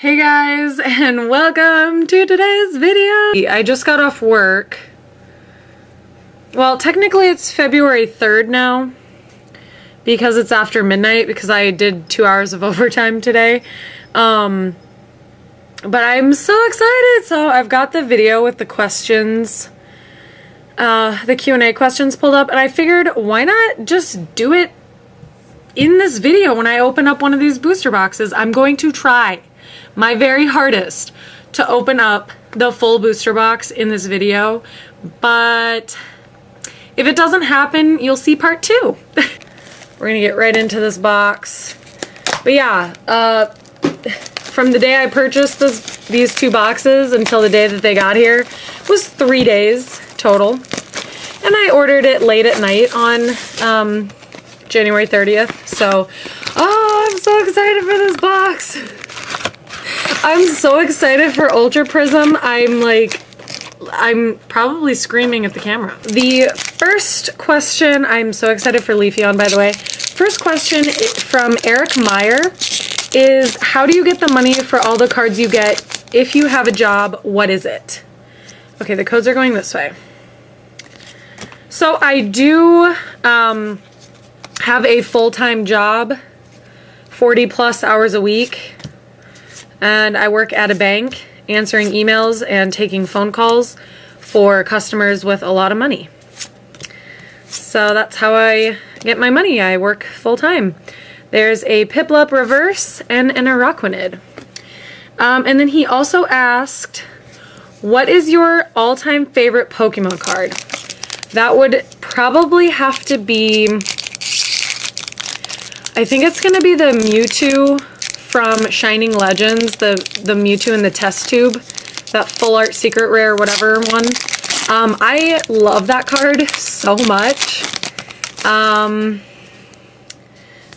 Hey guys, and welcome to today's video. I just got off work. Well, technically it's February 3rd now because it's after midnight because I did 2 hours of overtime today. But I'm so excited. So I've got the video with the questions, the Q&A questions pulled up, and I figured why not just do it in this video when I open up one of these booster boxes. I'm going to try my very hardest to open up the full booster box in this video, but if it doesn't happen, you'll see part 2. We're gonna get right into this box. But yeah, from the day I purchased these 2 boxes until the day that they got here was 3 days total, and I ordered it late at night on January 30th. So, I'm so excited for this box. I'm so excited for Ultra Prism. I'm probably screaming at the camera. The first question, I'm so excited for Leafeon, by the way. First question from Eric Meyer is, how do you get the money for all the cards you get? If you have a job, what is it? Okay, the codes are going this way. So I do have a full-time job, 40 plus hours a week. And I work at a bank, answering emails and taking phone calls for customers with a lot of money. So that's how I get my money. I work full time. There's a Piplup reverse and an Araquanid. And then he also asked, what is your all-time favorite Pokemon card? That would probably have to be, I think it's going to be the Mewtwo from Shining Legends, the Mewtwo in the test tube, that full art secret rare whatever one. I love that card so much. I'm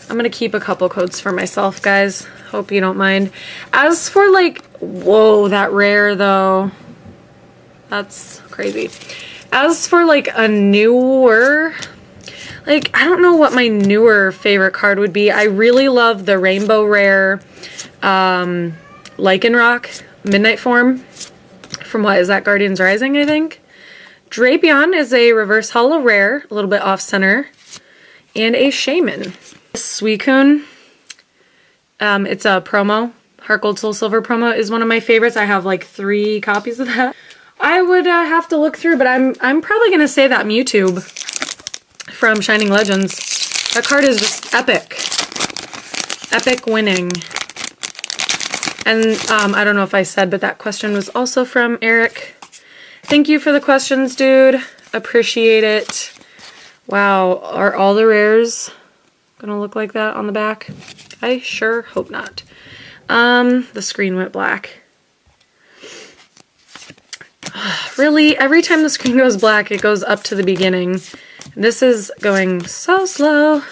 gonna keep a couple codes for myself, guys. Hope you don't mind. As for like, whoa, that rare though, that's crazy. As for like a newer, like, I don't know what my newer favorite card would be. I really love the Rainbow Rare Lycanroc Midnight Form from, what is that, Guardians Rising, I think? Drapion is a reverse holo rare, a little bit off-center, and a Shaman. Suicune, it's a promo. Heart Gold Soul Silver promo is one of my favorites. I have like 3 copies of that. I would have to look through, but I'm probably going to say that Mewtwo from Shining Legends. That card is just epic. Epic winning. And I don't know if I said, but that question was also from Eric. Thank you for the questions, dude. Appreciate it. Wow, are all the rares gonna look like that on the back? I sure hope not. The screen went black. Really, every time the screen goes black, it goes up to the beginning. This is going so slow.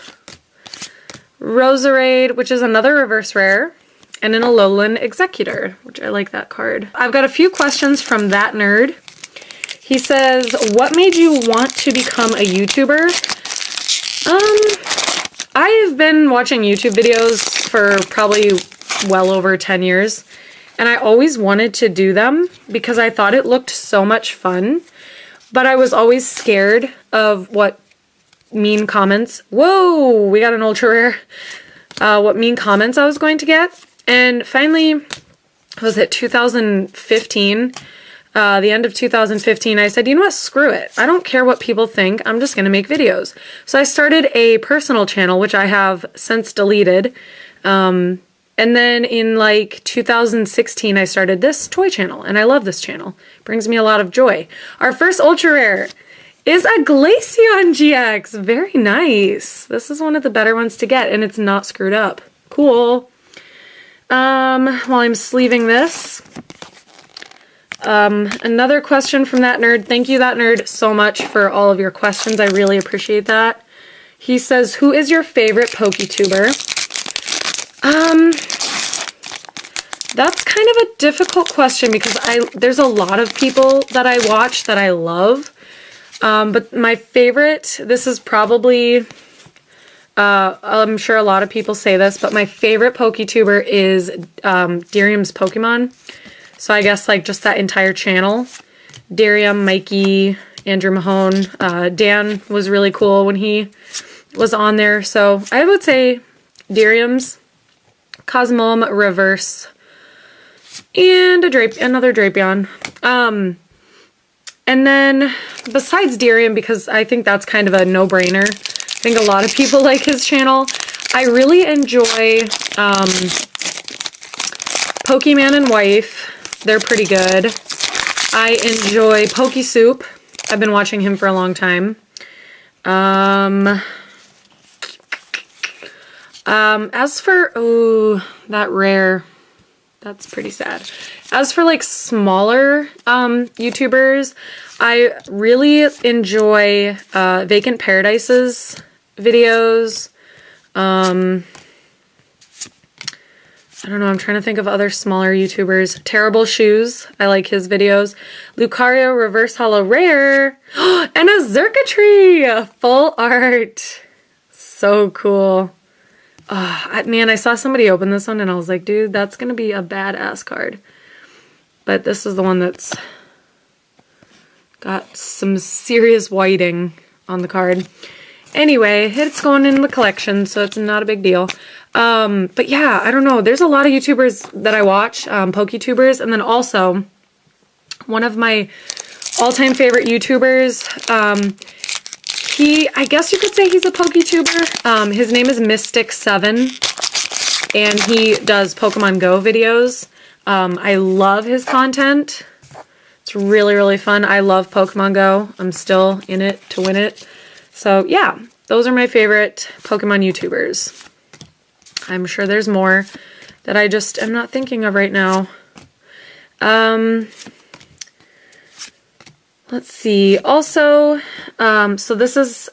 Roserade, which is another reverse rare, and an Alolan Executor, which I like that card. I've got a few questions from ThatNerd. He says, what made you want to become a YouTuber? I've been watching YouTube videos for probably well over 10 years, and I always wanted to do them because I thought it looked so much fun. But I was always scared of what mean comments, whoa, we got an ultra rare, what mean comments I was going to get. And finally, was it 2015, the end of 2015, I said, you know what, screw it. I don't care what people think, I'm just going to make videos. So I started a personal channel, which I have since deleted. And then in like 2016, I started this toy channel, and I love this channel. It brings me a lot of joy. Our first ultra rare is a Glaceon GX. Very nice. This is one of the better ones to get, and it's not screwed up. Cool. While I'm sleeving this, another question from ThatNerd. Thank you, ThatNerd, so much for all of your questions. I really appreciate that. He says, who is your favorite PokeTuber? That's kind of a difficult question because there's a lot of people that I watch that I love. But my favorite, this is probably I'm sure a lot of people say this, but my favorite PokeTuber is Darium's Pokemon. So I guess like just that entire channel. Darium, Mikey, Andrew Mahone. Dan was really cool when he was on there. So I would say Darium's, Cosmoem, Reverse, and another Drapion. And then besides Darium, because I think that's kind of a no-brainer, I think a lot of people like his channel. I really enjoy Pokemon and Wife. They're pretty good. I enjoy PokeSoup. I've been watching him for a long time. As for, that rare, that's pretty sad. As for like smaller YouTubers, I really enjoy Vacant Paradise's videos. I don't know, I'm trying to think of other smaller YouTubers. Terrible Shoes, I like his videos. Lucario Reverse Hollow Rare, and a Xurkitree! Full art. So cool. Man, I saw somebody open this one and I was like, dude, that's gonna be a badass card. But this is the one that's got some serious whiting on the card. Anyway, it's going in the collection, so it's not a big deal. But yeah, I don't know. There's a lot of YouTubers that I watch, PokeTubers, and then also one of my all-time favorite YouTubers, I guess you could say he's a PokeTuber. His name is Mystic7, and he does Pokemon Go videos. I love his content. It's really, really fun. I love Pokemon Go. I'm still in it to win it. So yeah, those are my favorite Pokemon YouTubers. I'm sure there's more that I just am not thinking of right now. Let's see. Also, so this is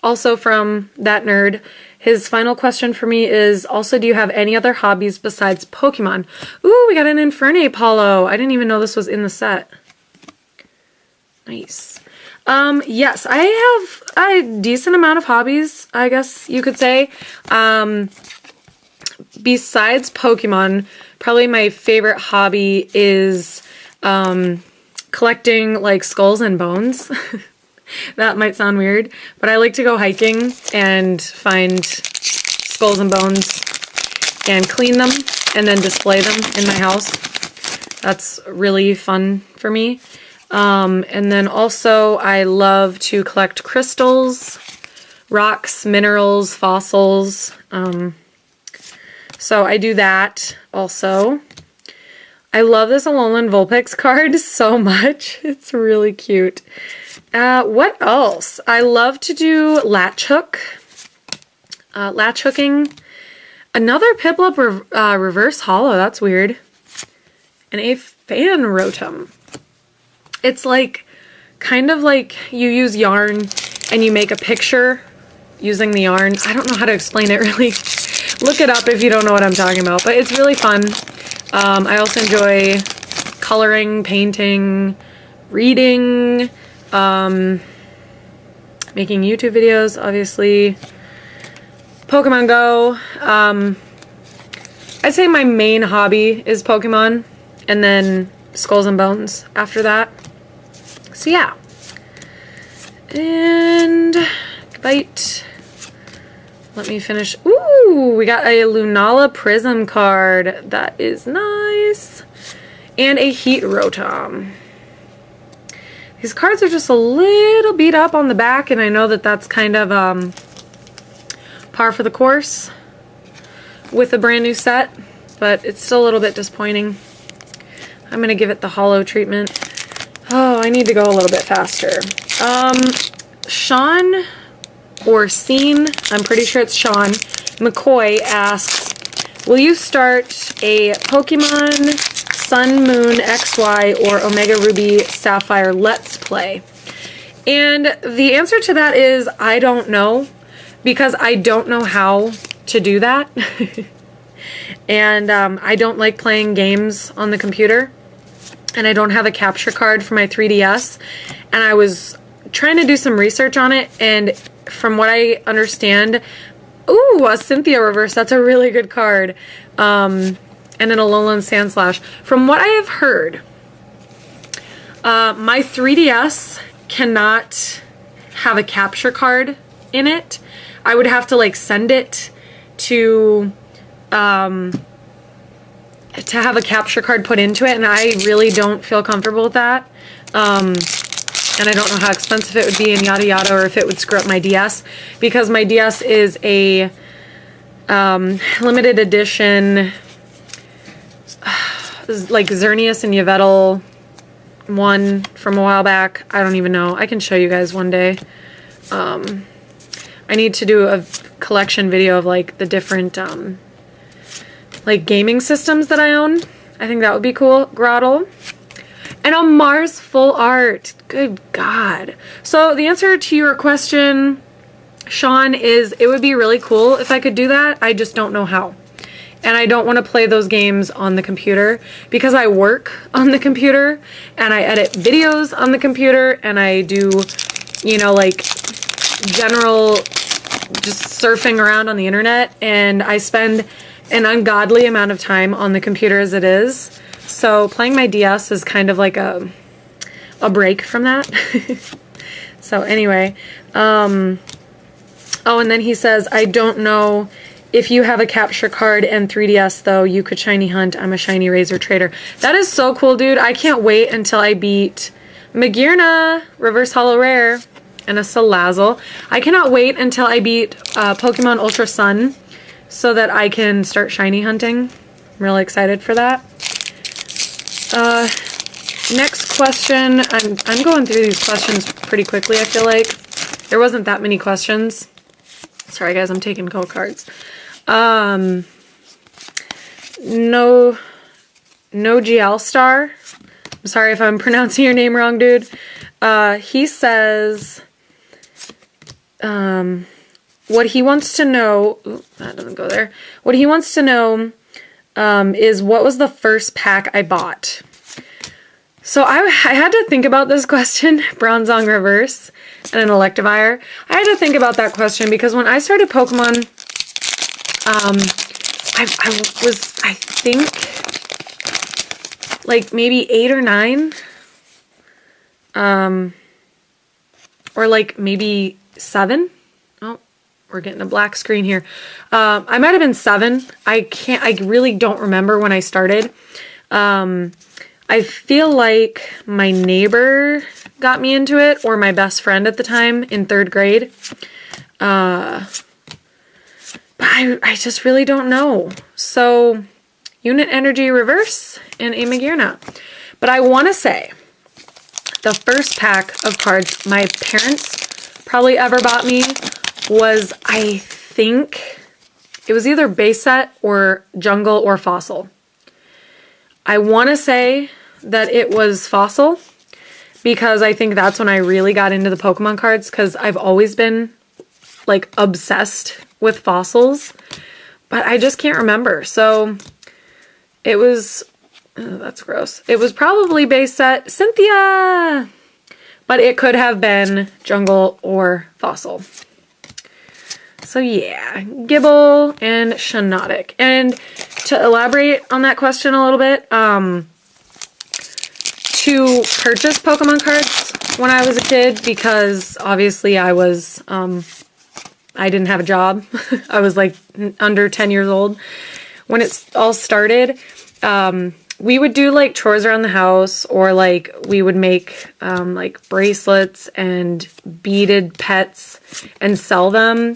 also from ThatNerd. His final question for me is also, do you have any other hobbies besides Pokemon? Ooh, we got an Infernape Hollow. I didn't even know this was in the set. Nice. Yes, I have a decent amount of hobbies, I guess you could say. Besides Pokemon, probably my favorite hobby is collecting like skulls and bones. That might sound weird, but I like to go hiking and find skulls and bones and clean them and then display them in my house. That's really fun for me. And then also I love to collect crystals, rocks, minerals, fossils. So I do that also. I love this Alolan Vulpix card so much. It's really cute. What else? I love to do latch hooking. Another Piplup reverse hollow. That's weird. And a fan rotom. It's like, kind of like you use yarn and you make a picture using the yarn. I don't know how to explain it really. Look it up if you don't know what I'm talking about, but it's really fun. I also enjoy coloring, painting, reading, making YouTube videos, obviously. Pokemon Go. I'd say my main hobby is Pokemon, and then Skulls and Bones after that. So yeah. And bite. Let me finish. Ooh, we got a Lunala Prism card. That is nice. And a Heat Rotom. These cards are just a little beat up on the back, and I know that that's kind of par for the course with a brand new set, but it's still a little bit disappointing. I'm going to give it the hollow treatment. Oh, I need to go a little bit faster. Sean or Sean, I'm pretty sure it's Sean McCoy asks, will you start a Pokemon Sun, Moon, XY, or Omega Ruby Sapphire Let's Play? And the answer to that is I don't know, because I don't know how to do that. And I don't like playing games on the computer. And I don't have a capture card for my 3DS. And I was trying to do some research on it, and from what I understand, ooh, a Cynthia reverse. That's a really good card. And then a Alolan Sandslash. From what I have heard, my 3DS cannot have a capture card in it. I would have to like send it to have a capture card put into it, and I really don't feel comfortable with that. And I don't know how expensive it would be and yada yada, or if it would screw up my DS, because my DS is a limited edition like Xerneas and Yveltal one from a while back. I don't even know. I can show you guys one day. I need to do a collection video of like the different like gaming systems that I own. I think that would be cool. Grottle. And a Mars full art. Good God. So the answer to your question, Sean, is it would be really cool if I could do that. I just don't know how. And I don't want to play those games on the computer because I work on the computer and I edit videos on the computer and I do, you know, like general just surfing around on the internet, and I spend an ungodly amount of time on the computer as it is. So playing my DS is kind of like a break from that. So anyway, oh, and then he says, I don't know if you have a capture card and 3DS though, you could shiny hunt. I'm a shiny razor trader. That is so cool, dude. I can't wait until I beat Magearna, reverse holo rare, and a Salazzle. I cannot wait until I beat Pokemon Ultra Sun so that I can start shiny hunting. I'm really excited for that. Next question. I'm going through these questions pretty quickly, I feel like. There wasn't that many questions. Sorry guys, I'm taking cold cards. Nogiallstar. I'm sorry if I'm pronouncing your name wrong, dude. He says what he wants to know, that doesn't go there. What he wants to know is what was the first pack I bought? So I had to think about this question, Bronzong Reverse and an Electivire. I had to think about that question because when I started Pokemon, I was, I think, like maybe 8 or 9. Or like maybe 7. Oh, we're getting a black screen here. I might have been 7. I really don't remember when I started. I feel like my neighbor got me into it, or my best friend at the time in 3rd grade. But I just really don't know. So, Unit Energy Reverse and a Magearna. But I want to say, the first pack of cards my parents probably ever bought me was, I think, it was either base set or jungle or fossil. I want to say that it was fossil because I think that's when I really got into the Pokemon cards, because I've always been like obsessed with fossils, but I just can't remember. So it was, oh, that's gross. It was probably base set Cynthia, but it could have been jungle or fossil. So yeah, Gibble and Shiinotic. And to elaborate on that question a little bit, to purchase Pokemon cards when I was a kid, because obviously I was, I didn't have a job. I was like under 10 years old when it all started. We would do like chores around the house, or like we would make like bracelets and beaded pets and sell them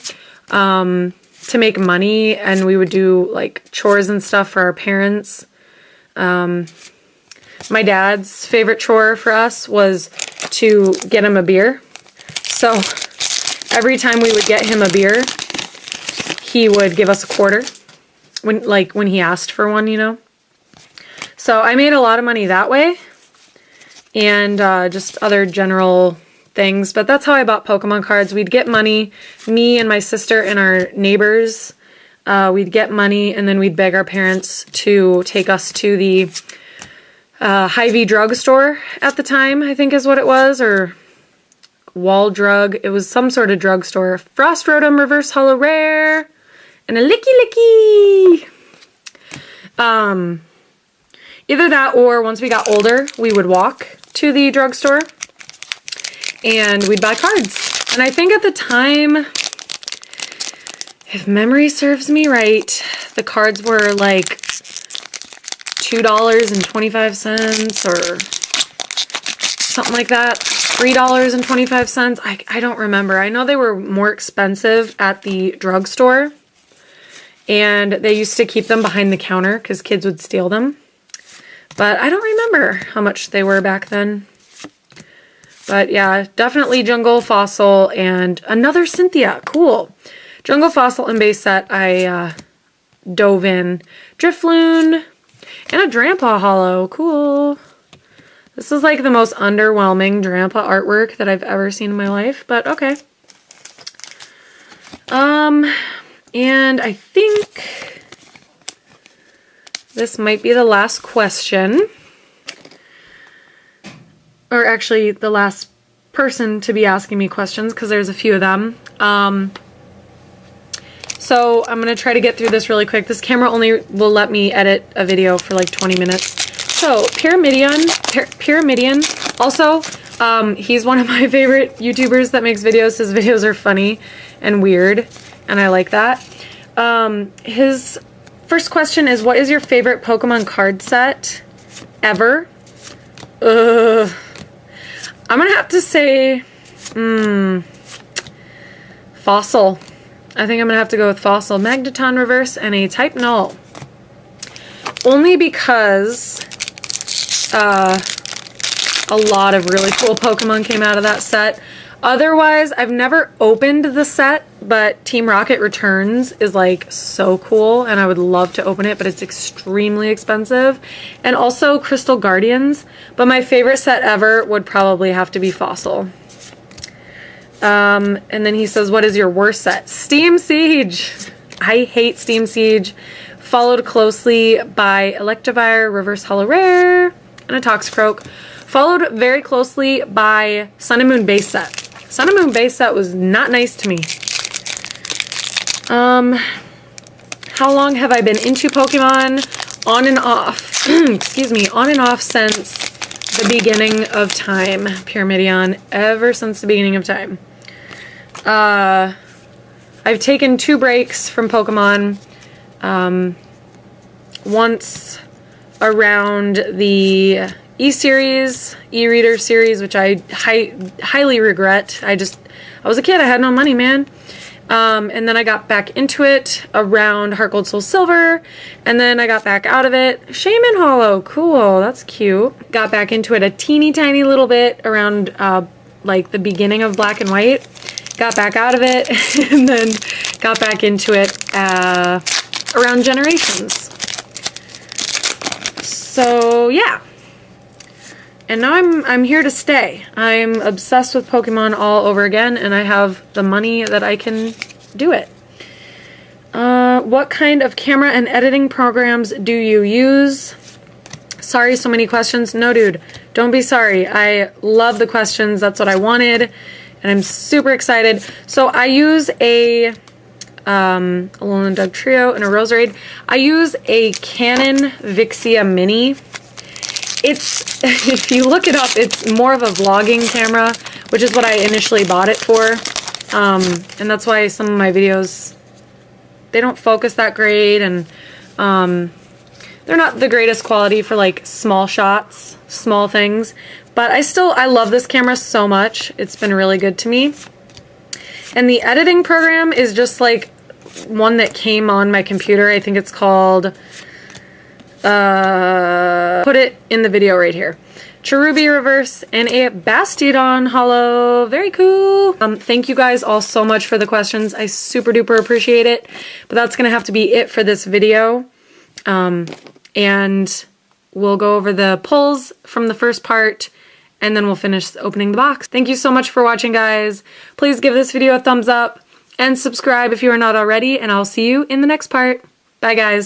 to make money, and we would do like chores and stuff for our parents. My dad's favorite chore for us was to get him a beer. So every time we would get him a beer, he would give us a quarter when he asked for one, you know. So I made a lot of money that way, and just other general things. But that's how I bought Pokemon cards. We'd get money, me and my sister and our neighbors, we'd get money, and then we'd beg our parents to take us to the Hy-Vee drugstore at the time, I think is what it was, or wall drug. It was some sort of drugstore. Frost Rotom Reverse Holo Rare. And a Licky Licky. Either that or once we got older, we would walk to the drugstore and we'd buy cards. And I think at the time, if memory serves me right, the cards were like $2.25 or something like that. $3.25. I don't remember. I know they were more expensive at the drugstore. And they used to keep them behind the counter because kids would steal them. But I don't remember how much they were back then. But yeah, definitely Jungle, Fossil, and another Cynthia. Cool. Jungle, Fossil, and base set I dove in. Drifloon, and a Drampa Holo. Cool. This is like the most underwhelming Drampa artwork that I've ever seen in my life, but okay. And I think this might be the last question. Or actually, the last person to be asking me questions, because there's a few of them. So I'm going to try to get through this really quick. This camera only will let me edit a video for like 20 minutes. So, Pyramidion, also, he's one of my favorite YouTubers that makes videos. His videos are funny and weird, and I like that. His first question is, what is your favorite Pokemon card set ever? I'm gonna have to say, Fossil. I think I'm gonna have to go with Fossil. Magneton Reverse and a Type Null. Only because a lot of really cool Pokemon came out of that set. Otherwise, I've never opened the set, but Team Rocket Returns is like so cool and I would love to open it, but it's extremely expensive. And also Crystal Guardians, but my favorite set ever would probably have to be Fossil. And then he says, what is your worst set? Steam Siege. I hate Steam Siege. Followed closely by Electivire, Reverse Holo Rare, and a Toxicroak. Followed very closely by Sun and Moon base set. Sun and Moon base set was not nice to me. How long have I been into Pokemon? On and off. Excuse me. On and off since the beginning of time. Pyramidion. Ever since the beginning of time. I've taken 2 breaks from Pokemon. Once around the E-Series, E-Reader series, which I highly regret. I was a kid, I had no money, man. And then I got back into it around Heart Gold Soul Silver, and then I got back out of it. Shaman Holo, cool, that's cute. Got back into it a teeny tiny little bit around like the beginning of Black and White. Got back out of it, and then got back into it around Generations. So yeah. And now I'm here to stay. I'm obsessed with Pokemon all over again, and I have the money that I can do it. What kind of camera and editing programs do you use? Sorry, so many questions. No, dude, don't be sorry. I love the questions. That's what I wanted, and I'm super excited. So I use a Alolan Dug Trio and a Roserade. I use a Canon Vixia Mini. It's, if you look it up, it's more of a vlogging camera, which is what I initially bought it for. And that's why some of my videos, they don't focus that great, and they're not the greatest quality for like small shots, small things. But I love this camera so much. It's been really good to me. And the editing program is just like one that came on my computer. I think it's called... put it in the video right here. Cherubi Reverse and a Bastiodon Holo. Very cool. Thank you guys all so much for the questions. I super duper appreciate it. But that's gonna have to be it for this video. And we'll go over the pulls from the first part, and then we'll finish opening the box. Thank you so much for watching, guys. Please give this video a thumbs up and subscribe if you are not already, and I'll see you in the next part. Bye, guys.